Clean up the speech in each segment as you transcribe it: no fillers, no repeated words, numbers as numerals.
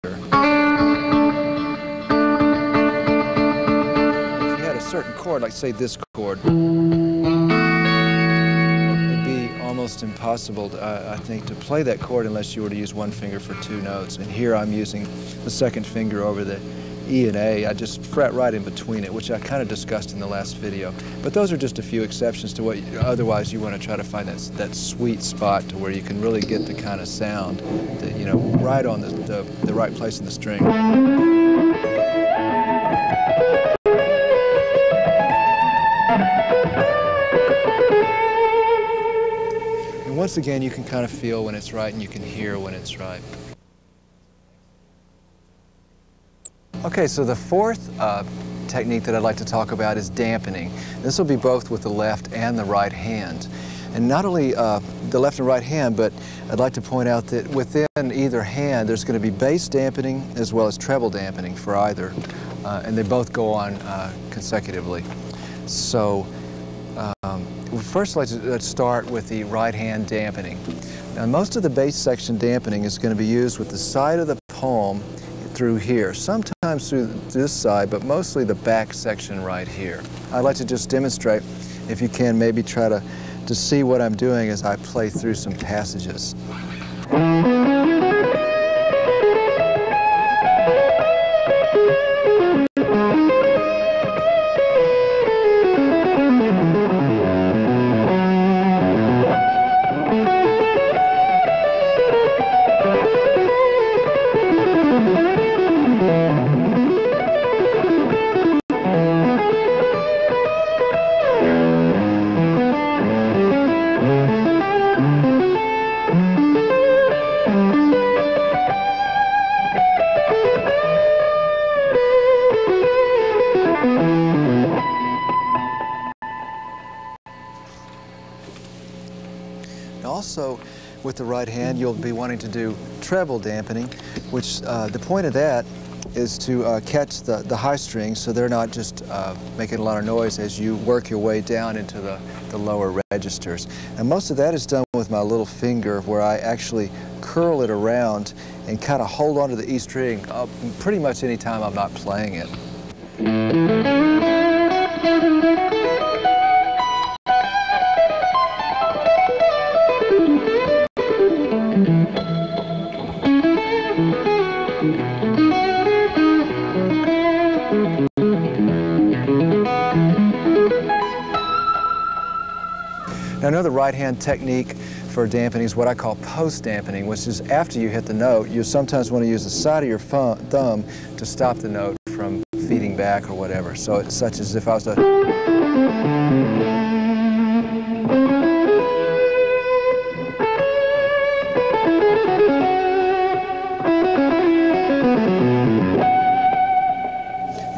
If you had a certain chord, like say this chord, it'd be almost impossible, I think, to play that chord unless you were to use one finger for two notes. And here I'm using the second finger over the E and A. I just fret right in between it, which I kind of discussed in the last video. But those are just a few exceptions to what otherwise you want to try to find that sweet spot to where you can really get the kind of sound that, you know, right on the right place in the string. And once again, you can kind of feel when it's right and you can hear when it's right. Okay, so the fourth technique that I'd like to talk about is dampening. This will be both with the left and the right hand. And not only the left and right hand, but I'd like to point out that within either hand there's going to be bass dampening as well as treble dampening for either. And they both go on consecutively. So first let's start with the right hand dampening. Now most of the bass section dampening is going to be used with the side of the palm through here, sometimes through this side, but mostly the back section right here. I'd like to just demonstrate, if you can, maybe try to see what I'm doing as I play through some passages. Also, with the right hand, you'll be wanting to do treble dampening, which the point of that is to catch the high strings so they're not just making a lot of noise as you work your way down into the lower registers. And most of that is done with my little finger, where I actually curl it around and kind of hold onto the E string pretty much any time I'm not playing it. Now, another right-hand technique for dampening is what I call post-dampening, which is after you hit the note, you sometimes want to use the side of your thumb to stop the note from feeding back or whatever. So it's such as if I was to...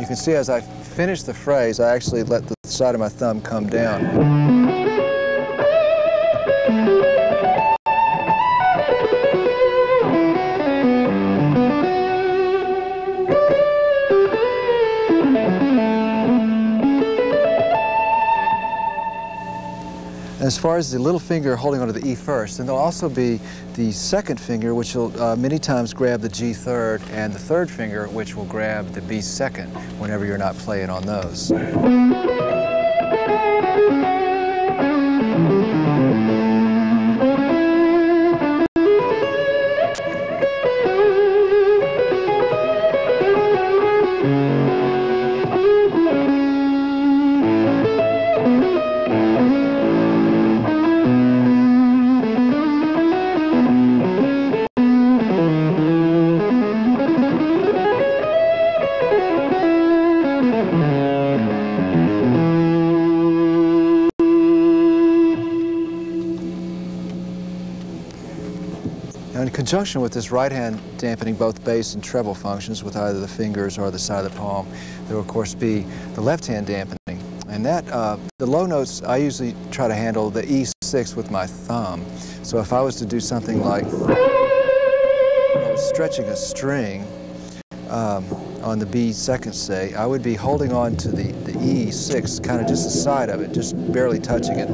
You can see as I finish the phrase, I actually let the side of my thumb come down. As far as the little finger holding onto the E first, and there'll also be the second finger, which will many times grab the G third, and the third finger, which will grab the B second whenever you're not playing on those. Now, in conjunction with this right hand dampening both bass and treble functions with either the fingers or the side of the palm, there will of course be the left hand dampening. And that, the low notes, I usually try to handle the E6 with my thumb. So if I was to do something like stretching a string on the B second, say, I would be holding on to the E6, kind of just the side of it, just barely touching it.